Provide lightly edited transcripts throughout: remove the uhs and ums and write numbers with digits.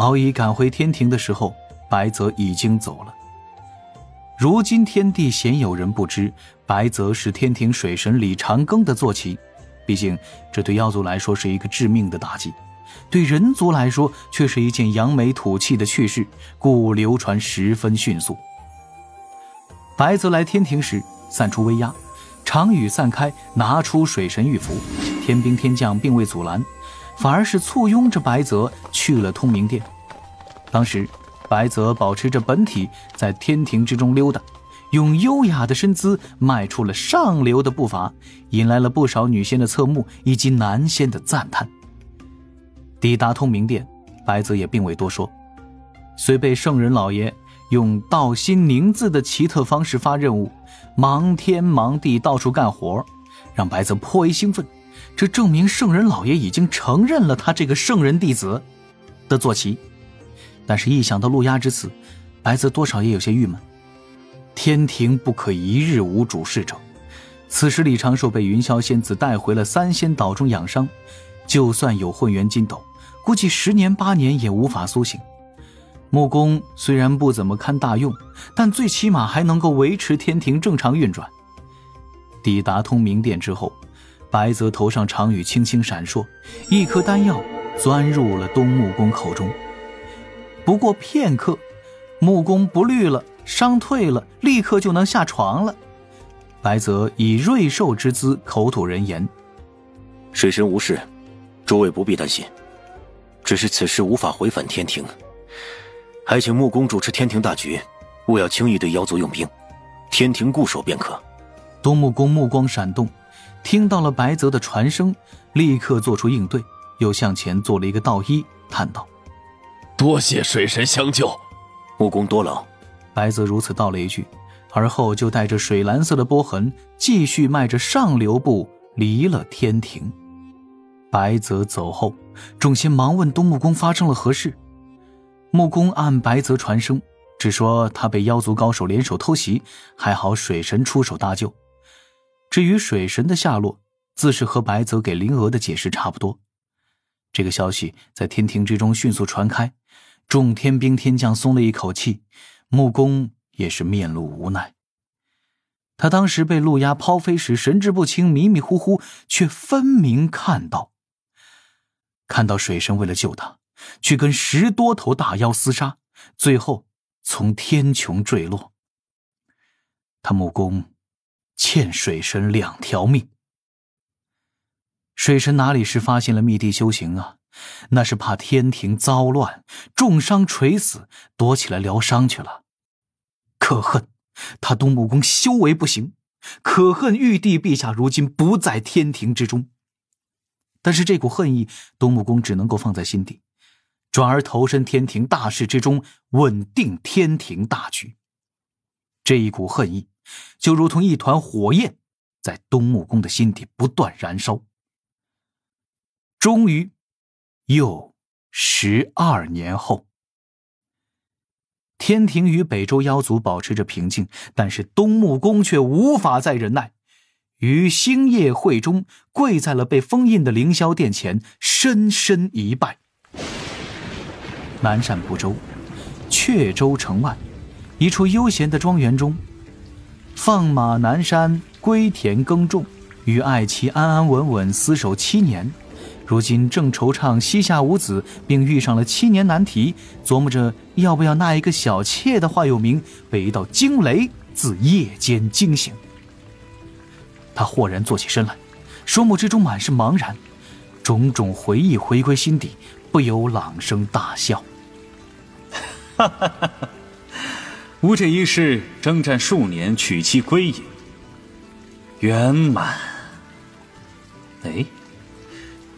敖乙赶回天庭的时候，白泽已经走了。如今天地鲜有人不知，白泽是天庭水神李长庚的坐骑，毕竟这对妖族来说是一个致命的打击，对人族来说却是一件扬眉吐气的趣事，故流传十分迅速。白泽来天庭时散出威压，长羽散开，拿出水神玉符，天兵天将并未阻拦，反而是簇拥着白泽去了通明殿。当时白泽保持着本体在天庭之中溜达，用优雅的身姿迈出了上流的步伐，引来了不少女仙的侧目以及男仙的赞叹。抵达通明殿，白泽也并未多说，虽被圣人老爷用道心凝字的奇特方式发任务，忙天忙地到处干活，让白泽颇为兴奋。这证明圣人老爷已经承认了他这个圣人弟子的坐骑。但是一想到陆压之死，白泽多少也有些郁闷。天庭不可一日无主事者，此时李长寿被云霄仙子带回了三仙岛中养伤，就算有混元金斗，估计10年8年也无法苏醒。木工虽然不怎么堪大用，但最起码还能够维持天庭正常运转。抵达通明殿之后，白泽头上长羽轻轻闪烁，一颗丹药钻入了东木工口中。不过片刻，木工不绿了，伤退了，立刻就能下床了。白泽以瑞兽之姿口吐人言：水神无事，诸位不必担心，只是此事无法回返天庭，还请木工主持天庭大局，勿要轻易对妖族用兵，天庭固守便可。东木工目光闪动，听到了白泽的传声，立刻做出应对，又向前做了一个倒衣，叹道：多谢水神相救。木工多劳。白泽如此道了一句，而后就带着水蓝色的波痕继续迈着上流步离了天庭。白泽走后，众仙忙问东木工发生了何事。木工按白泽传声，只说他被妖族高手联手偷袭，还好水神出手搭救。至于水神的下落，自是和白泽给灵娥的解释差不多。这个消息在天庭之中迅速传开，众天兵天将松了一口气，木工也是面露无奈。他当时被陆压抛飞时神志不清，迷迷糊糊，却分明看到水神为了救他，去跟10多头大妖厮杀，最后从天穹坠落。他木工欠水神2条命。水神哪里是发现了密地修行啊，那是怕天庭遭乱，重伤垂死，躲起来疗伤去了。可恨他东木工修为不行，可恨玉帝陛下如今不在天庭之中。但是这股恨意，东木工只能够放在心底，转而投身天庭大事之中，稳定天庭大局。这一股恨意就如同一团火焰，在东木工的心底不断燃烧。终于又12年后，天庭与北周妖族保持着平静，但是东木工却无法再忍耐，于星夜会中跪在了被封印的凌霄殿前，深深一拜。南赡部洲阙州城外一处悠闲的庄园中，放马南山，归田耕种，与爱妻安安稳稳厮守7年，如今正惆怅膝下无子，并遇上了7年难题，琢磨着要不要纳一个小妾的话有名，被一道惊雷自夜间惊醒。他豁然坐起身来，双目之中满是茫然，种种回忆回归心底，不由朗声大笑。吾这一世征战数年，娶妻归隐，圆满。哎，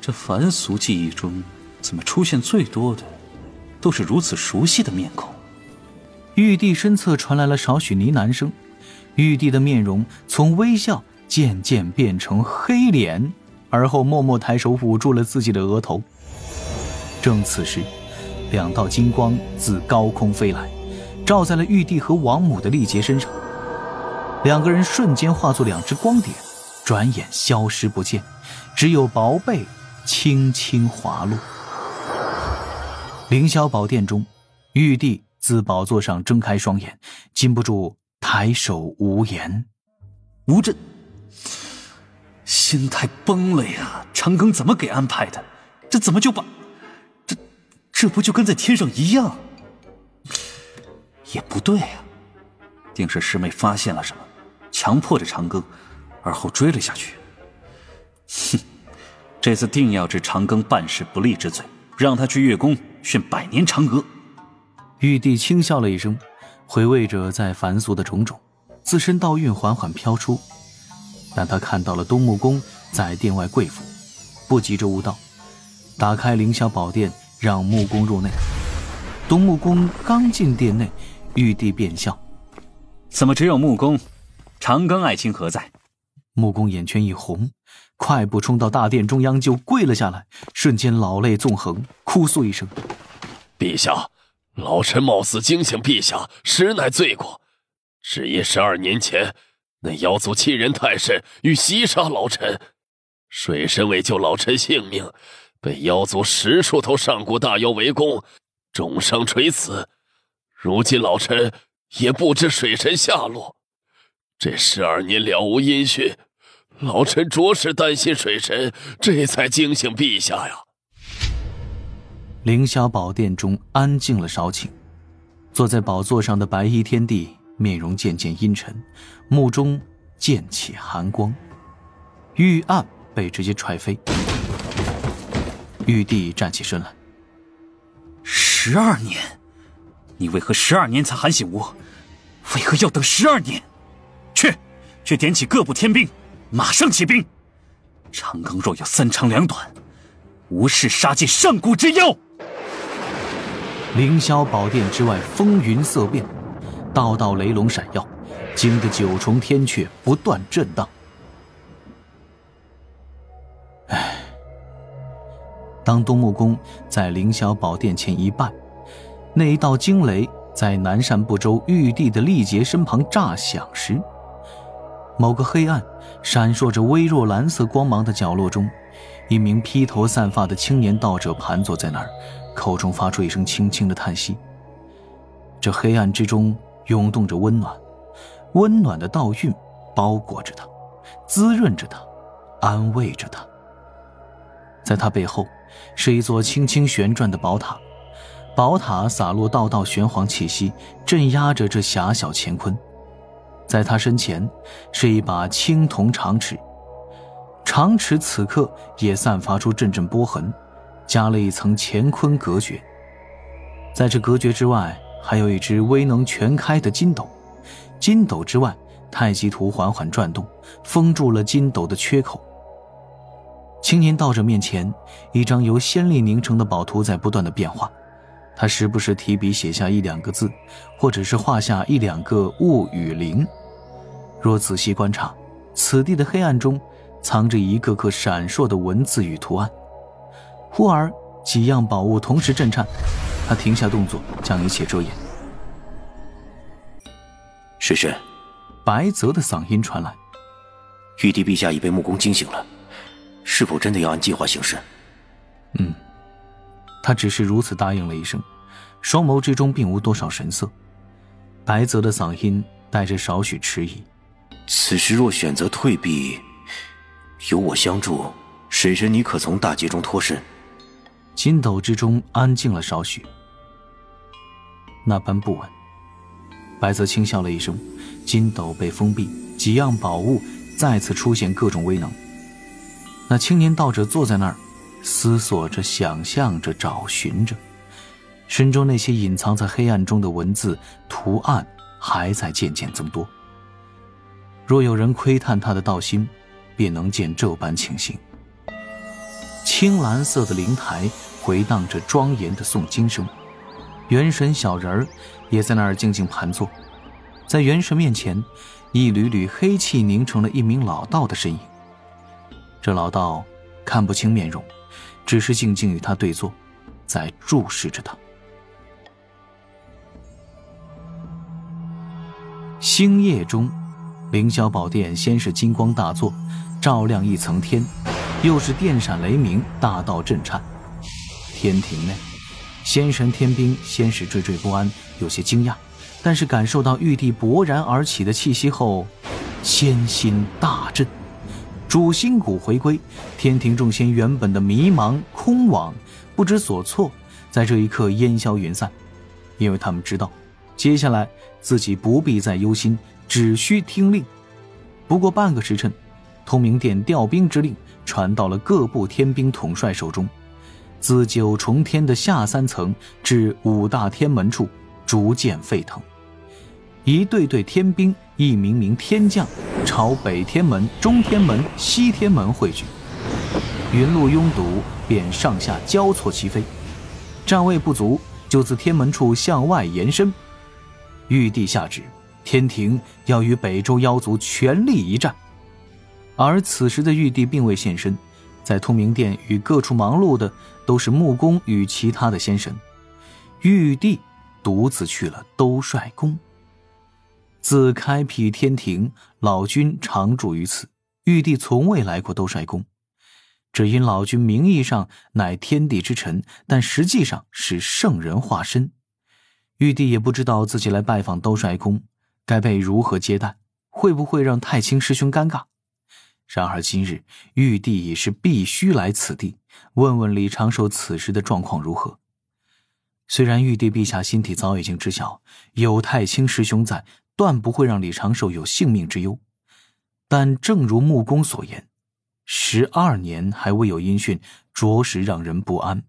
这凡俗记忆中怎么出现最多的都是如此熟悉的面孔？玉帝身侧传来了少许呢喃声，玉帝的面容从微笑渐渐变成黑脸，而后默默抬手捂住了自己的额头。正此时，2道金光自高空飞来，照在了玉帝和王母的丽洁身上。2个人瞬间化作2只光点，转眼消失不见，只有薄被轻轻滑落。凌霄宝殿中，玉帝自宝座上睁开双眼，禁不住抬手无言。吴震心态崩了呀！长庚怎么给安排的？这怎么就把这不就跟在天上一样？也不对啊，定是师妹发现了什么，强迫着长庚，而后追了下去。哼，这次定要治长庚办事不力之罪，让他去月宫训100年嫦娥。玉帝轻笑了一声，回味着在凡俗的种种，自身道韵缓缓飘出。但他看到了东木公在殿外跪伏，不急着悟道，打开凌霄宝殿，让木公入内。东木公刚进殿内，玉帝便笑：“怎么只有木公？长庚爱卿何在？”木公眼圈一红，快步冲到大殿中央就跪了下来，瞬间老泪纵横，哭诉一声：“陛下，老臣冒死惊醒陛下，实乃罪过。只因12年前那妖族欺人太甚，欲袭杀老臣，水神为救老臣性命，被妖族10处头上古大妖围攻，重伤垂死。如今老臣也不知水神下落，这12年了无音讯，老臣着实担心水神，这才惊醒陛下呀。”凌霄宝殿中安静了稍顷，坐在宝座上的白衣天帝面容渐渐阴沉，目中溅起寒光，玉案被直接踹飞。玉帝站起身来：“12年？你为何12年才喊醒我？为何要等12年？去点起各部天兵，马上起兵！长庚若有3长2短，无事杀尽上古之妖！”凌霄宝殿之外风云色变，道道雷龙闪耀，惊得9重天阙不断震荡。当东木公在凌霄宝殿前一拜，那一道惊雷在南赡部洲玉帝的力竭身旁炸响时，某个黑暗闪烁着微弱蓝色光芒的角落中，一名披头散发的青年道者盘坐在那儿，口中发出一声轻轻的叹息。这黑暗之中涌动着温暖，温暖的道韵包裹着他，滋润着他，安慰着他。在他背后是一座轻轻旋转的宝塔，宝塔洒落道道玄黄气息，镇压着这狭小乾坤。在他身前是一把青铜长尺，长尺此刻也散发出阵阵波痕，加了一层乾坤隔绝。在这隔绝之外，还有一只威能全开的金斗，金斗之外太极图缓缓转动，封住了金斗的缺口。青年道者面前，一张由仙力凝成的宝图在不断的变化，他时不时提笔写下1、2个字，或者是画下1、2个物与灵。若仔细观察，此地的黑暗中藏着一个个闪烁的文字与图案。忽而几样宝物同时震颤，他停下动作，将一切遮掩。水神，白泽的嗓音传来：“玉帝陛下已被木公惊醒了，是否真的要按计划行事？”他只是如此答应了一声，双眸之中并无多少神色。白泽的嗓音带着少许迟疑：“此时若选择退避，有我相助，水神你可从大劫中脱身？”金斗之中安静了少许，那般不稳。白泽轻笑了一声，金斗被封闭，几样宝物再次出现各种威能。那青年道者坐在那儿，思索着，想象着，找寻着，心中那些隐藏在黑暗中的文字图案还在渐渐增多。若有人窥探他的道心，便能见这般情形。青蓝色的灵台回荡着庄严的诵经声，元神小人儿也在那儿静静盘坐。在元神面前，一缕缕黑气凝成了一名老道的身影。这老道看不清面容，只是静静与他对坐，在注视着他。星夜中，凌霄宝殿先是金光大作，照亮一层天，又是电闪雷鸣，大道震颤。天庭内，仙神天兵先是惴惴不安，有些惊讶，但是感受到玉帝勃然而起的气息后，仙心大振，主心骨回归。天庭众仙原本的迷茫空惘不知所措，在这一刻烟消云散，因为他们知道接下来自己不必再忧心，只需听令。不过半个时辰，通明殿调兵之令传到了各部天兵统帅手中，自9重天的下3层至5大天门处逐渐沸腾，一队队天兵，一名名天将朝北天门、中天门、西天门汇聚，云路拥堵，便上下交错齐飞。站位不足，就自天门处向外延伸。玉帝下旨，天庭要与北周妖族全力一战。而此时的玉帝并未现身，在通明殿与各处忙碌的都是木工与其他的仙神，玉帝独自去了兜率宫。自开辟天庭，老君常住于此，玉帝从未来过兜率宫。只因老君名义上乃天地之臣，但实际上是圣人化身。玉帝也不知道自己来拜访兜率宫该被如何接待，会不会让太清师兄尴尬。然而今日玉帝已是必须来此地，问问李长寿此时的状况如何。虽然玉帝陛下心体早已经知晓，有太清师兄在，断不会让李长寿有性命之忧，但正如木工所言，12年还未有音讯，着实让人不安。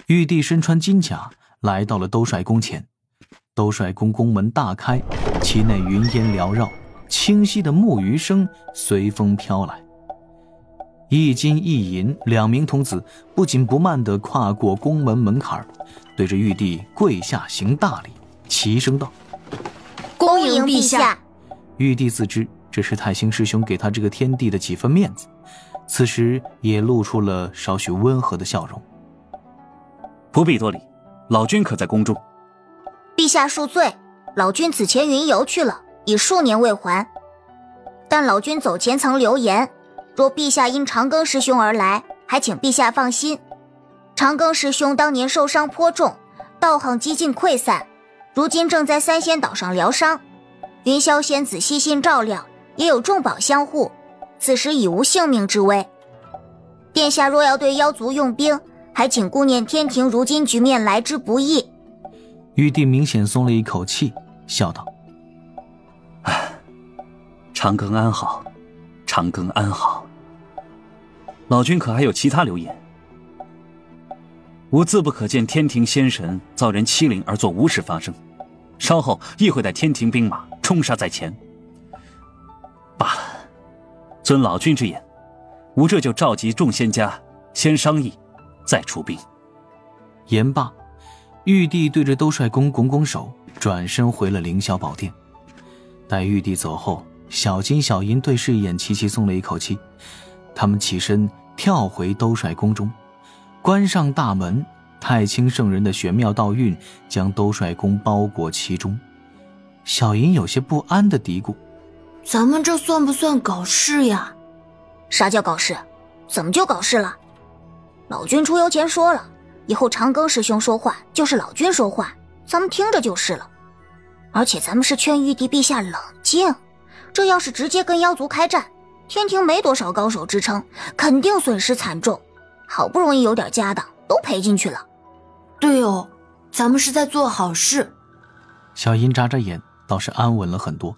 玉帝身穿金甲来到了兜率宫前，兜率宫宫门大开，其内云烟缭绕，清晰的木鱼声随风飘来。一金一银2名童子不紧不慢地跨过宫门门槛，对着玉帝跪下行大礼，齐声道：恭迎陛下。玉帝自知这是太清师兄给他这个天帝的几分面子，此时也露出了少许温和的笑容。不必多礼，老君可在宫中？陛下恕罪，老君此前云游去了，已数年未还。但老君走前曾留言，若陛下因长庚师兄而来，还请陛下放心。长庚师兄当年受伤颇重，道行几近溃散，如今正在3仙岛上疗伤。云霄仙子悉心照料，也有重宝相护，此时已无性命之危。殿下若要对妖族用兵，还请顾念天庭如今局面来之不易。玉帝明显松了一口气，笑道：长庚安好，长庚安好。老君可还有其他留言？吾自不可见天庭仙神遭人欺凌而做无事发生，稍后亦会带天庭兵马冲杀在前。罢了，遵老君之言，吾这就召集众仙家，先商议，再出兵。言罢，玉帝对着兜率宫拱拱手，转身回了凌霄宝殿。待玉帝走后，小金小银对视一眼，齐齐松了一口气。他们起身跳回兜率宫中，关上大门，太清圣人的玄妙道韵将兜率宫包裹其中。小银有些不安地嘀咕：咱们这算不算搞事呀？啥叫搞事？怎么就搞事了？老君出游前说了，以后长庚师兄说话就是老君说话，咱们听着就是了。而且咱们是劝玉帝陛下冷静，这要是直接跟妖族开战，天庭没多少高手支撑，肯定损失惨重，好不容易有点家当都赔进去了。对哦，咱们是在做好事。小银眨眨眼，倒是安稳了很多。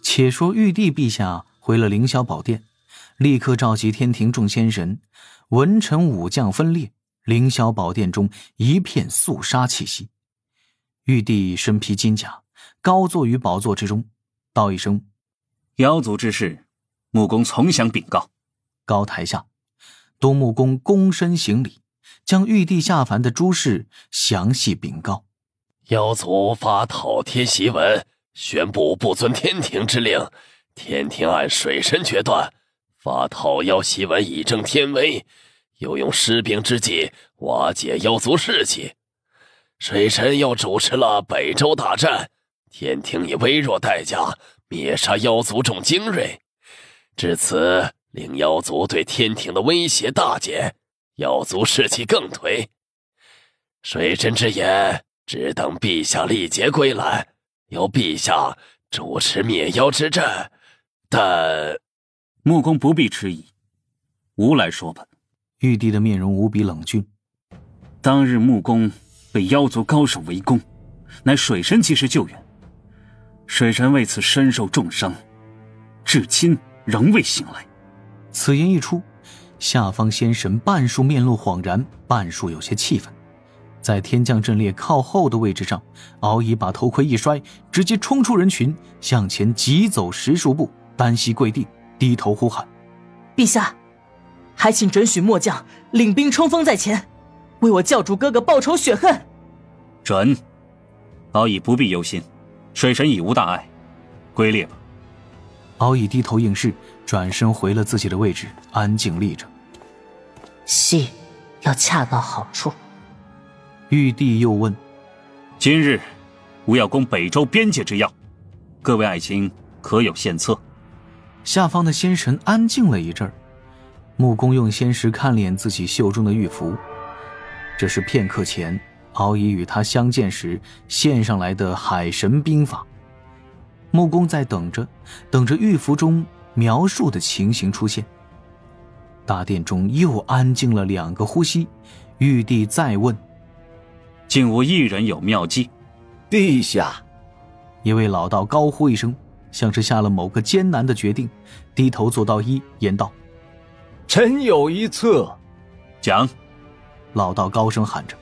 且说玉帝陛下回了凌霄宝殿，立刻召集天庭众仙神，文臣武将分列，凌霄宝殿中一片肃杀气息。玉帝身披金甲，高坐于宝座之中，道一声：妖族之事，木工从详禀告。高台下，东木工躬身行礼，将玉帝下凡的诸事详细禀告。妖族发讨天檄文，宣布不遵天庭之令，天庭按水神决断，发讨妖檄文以正天威，又用施兵之计瓦解妖族士气。水神又主持了北周大战，天庭以微弱代价灭杀妖族众精锐，至此令妖族对天庭的威胁大减，妖族士气更颓。水神之言，只等陛下历劫归来，由陛下主持灭妖之战。但穆公不必迟疑，吾来说吧。玉帝的面容无比冷峻。当日穆公被妖族高手围攻，乃水神及时救援，水神为此身受重伤，至今仍未醒来。此言一出，下方仙神半数面露恍然，半数有些气愤。在天降阵列靠后的位置上，敖乙把头盔一摔，直接冲出人群，向前急走10数步，单膝跪地，低头呼喊：陛下，还请准许末将领兵冲锋在前，为我教主哥哥报仇雪恨。准。敖乙不必忧心，水神已无大碍，归列吧。敖乙低头应是，转身回了自己的位置，安静立着。戏要恰到好处。玉帝又问：今日吾要攻北周边界之要，各位爱卿可有献策？下方的仙神安静了一阵儿，穆公用仙石看了眼自己袖中的玉符，这是片刻前敖乙与他相见时献上来的海神兵法。穆公在等着玉符中描述的情形出现。大殿中又安静了2个呼吸，玉帝再问：竟无一人有妙计？陛下，一位老道高呼一声，像是下了某个艰难的决定，低头做到一，言道：臣有一策。讲。老道高声喊着：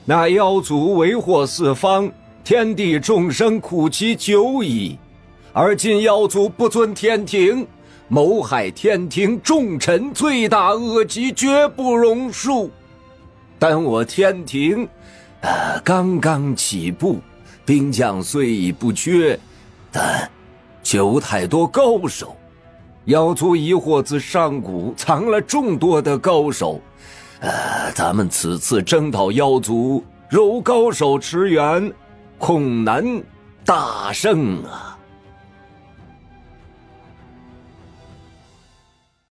那妖族为祸四方，天地众生苦其久矣，而今妖族不尊天庭，谋害天庭重臣，罪大恶极，绝不容恕。但我天庭刚刚起步，兵将虽已不缺，但却无太多高手。妖族疑惑自上古藏了众多的高手，咱们此次征讨妖族，若无高手驰援，恐难大胜啊。